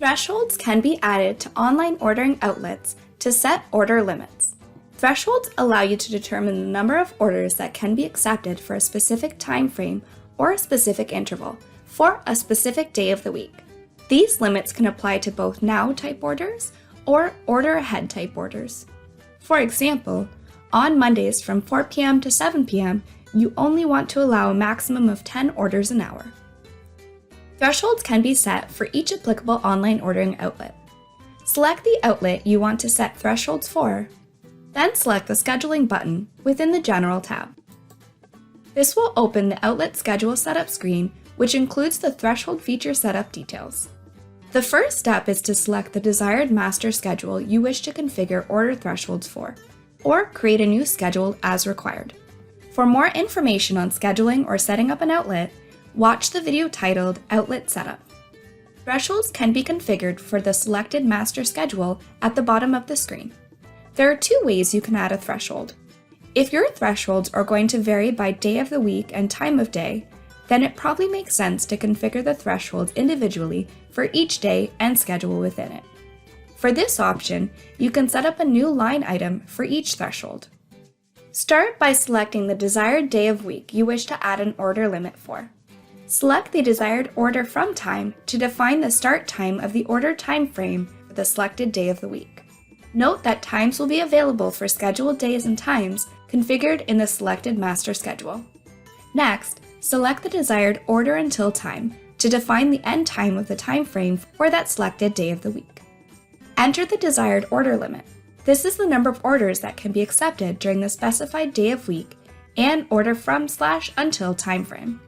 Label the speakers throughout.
Speaker 1: Thresholds can be added to online ordering outlets to set order limits. Thresholds allow you to determine the number of orders that can be accepted for a specific time frame or a specific interval for a specific day of the week. These limits can apply to both now type orders or order ahead type orders. For example, on Mondays from 4 p.m. to 7 p.m., you only want to allow a maximum of 10 orders an hour. Thresholds can be set for each applicable online ordering outlet. Select the outlet you want to set thresholds for, then select the Scheduling button within the General tab. This will open the Outlet Schedule Setup screen, which includes the threshold feature setup details. The first step is to select the desired master schedule you wish to configure order thresholds for, or create a new schedule as required. For more information on scheduling or setting up an outlet, watch the video titled Outlet Setup. Thresholds can be configured for the selected master schedule at the bottom of the screen. There are two ways you can add a threshold. If your thresholds are going to vary by day of the week and time of day, then it probably makes sense to configure the thresholds individually for each day and schedule within it. For this option, you can set up a new line item for each threshold. Start by selecting the desired day of week you wish to add an order limit for. Select the desired order from time to define the start time of the order time frame for the selected day of the week. Note that times will be available for scheduled days and times configured in the selected master schedule. Next, select the desired order until time to define the end time of the time frame for that selected day of the week. Enter the desired order limit. This is the number of orders that can be accepted during the specified day of week and order from/until timeframe.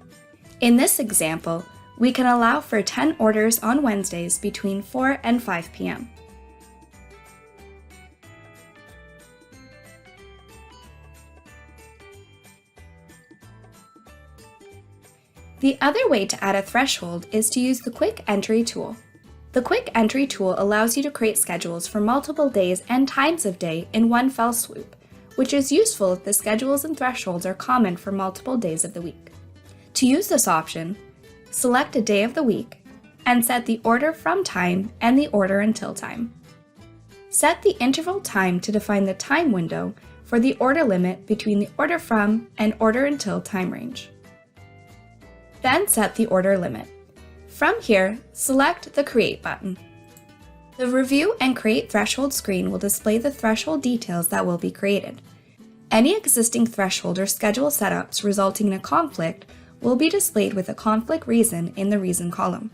Speaker 1: In this example, we can allow for 10 orders on Wednesdays between 4 and 5 p.m. The other way to add a threshold is to use the Quick Entry tool. The Quick Entry tool allows you to create schedules for multiple days and times of day in one fell swoop, which is useful if the schedules and thresholds are common for multiple days of the week. To use this option, select a day of the week and set the order from time and the order until time. Set the interval time to define the time window for the order limit between the order from and order until time range. Then set the order limit. From here, select the Create button. The Review and Create Threshold screen will display the threshold details that will be created. Any existing threshold or schedule setups resulting in a conflict will be displayed with a conflict reason in the Reason column.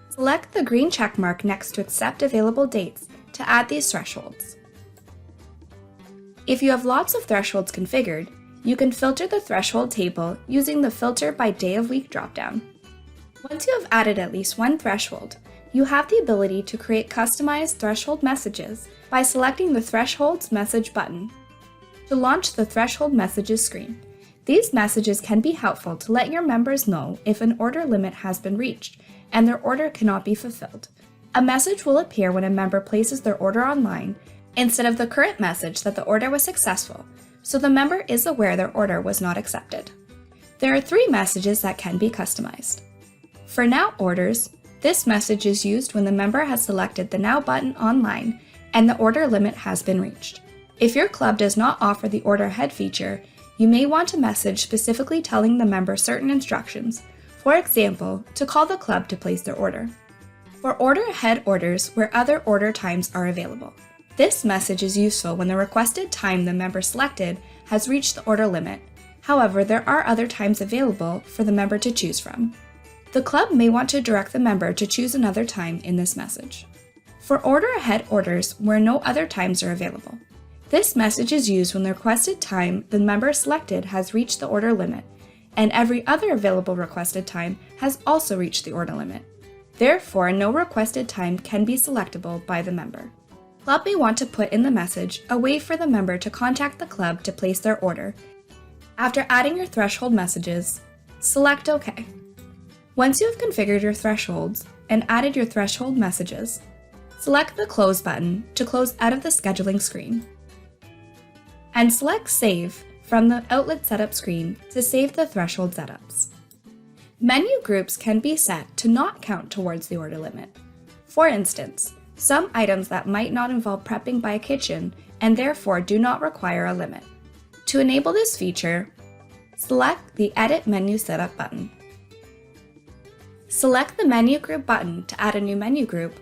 Speaker 1: Select the green check mark next to Accept Available Dates to add these thresholds. If you have lots of thresholds configured, you can filter the threshold table using the Filter by Day of Week dropdown. Once you have added at least one threshold, you have the ability to create customized threshold messages by selecting the Thresholds Message button. To launch the Threshold Messages screen, these messages can be helpful to let your members know if an order limit has been reached and their order cannot be fulfilled. A message will appear when a member places their order online instead of the current message that the order was successful, so the member is aware their order was not accepted. There are 3 messages that can be customized. For Now orders, this message is used when the member has selected the Now button online and the order limit has been reached. If your club does not offer the Order Ahead feature, you may want a message specifically telling the member certain instructions, for example, to call the club to place their order. For Order Ahead orders where other order times are available, this message is useful when the requested time the member selected has reached the order limit. However, there are other times available for the member to choose from. The club may want to direct the member to choose another time in this message. For Order Ahead orders where no other times are available, this message is used when the requested time the member selected has reached the order limit, and every other available requested time has also reached the order limit. Therefore, no requested time can be selectable by the member. Club may want to put in the message a way for the member to contact the club to place their order. After adding your threshold messages, select OK. Once you have configured your thresholds and added your threshold messages, select the Close button to close out of the scheduling screen. and select Save from the Outlet Setup screen to save the threshold setups. Menu groups can be set to not count towards the order limit. For instance, some items that might not involve prepping by a kitchen and therefore do not require a limit. To enable this feature, select the Edit Menu Setup button. Select the Menu Group button to add a new menu group,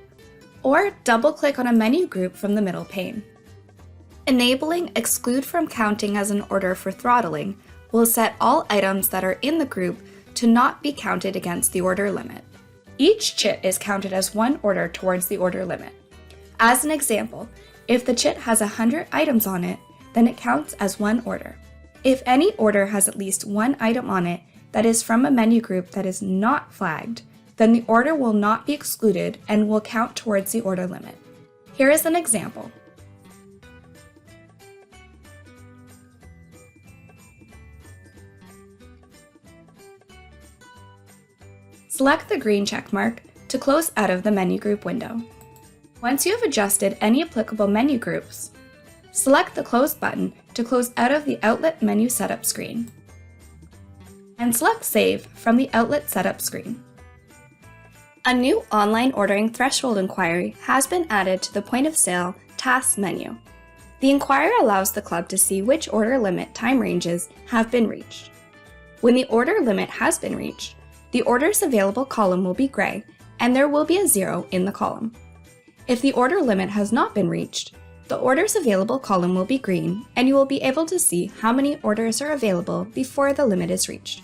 Speaker 1: or double-click on a menu group from the middle pane. Enabling Exclude from counting as an order for throttling will set all items that are in the group to not be counted against the order limit. Each chit is counted as one order towards the order limit. As an example, if the chit has 100 items on it, then it counts as one order. If any order has at least one item on it that is from a menu group that is not flagged, then the order will not be excluded and will count towards the order limit. Here is an example. Select the green check mark to close out of the menu group window. Once you have adjusted any applicable menu groups, select the Close button to close out of the Outlet Menu Setup screen, and select Save from the Outlet Setup screen. A new online ordering threshold inquiry has been added to the Point of Sale Tasks menu. The inquiry allows the club to see which order limit time ranges have been reached. When the order limit has been reached, the Orders Available column will be gray, and there will be a 0 in the column. If the order limit has not been reached, the Orders Available column will be green, and you will be able to see how many orders are available before the limit is reached.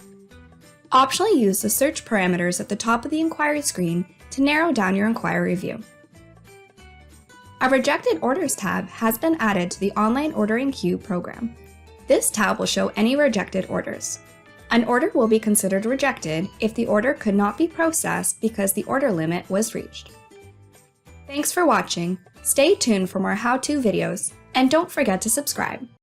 Speaker 1: Optionally use the search parameters at the top of the inquiry screen to narrow down your inquiry view. A Rejected Orders tab has been added to the Online Ordering Queue program. This tab will show any rejected orders. An order will be considered rejected if the order could not be processed because the order limit was reached. Thanks for watching. Stay tuned for more how-to videos, and don't forget to subscribe.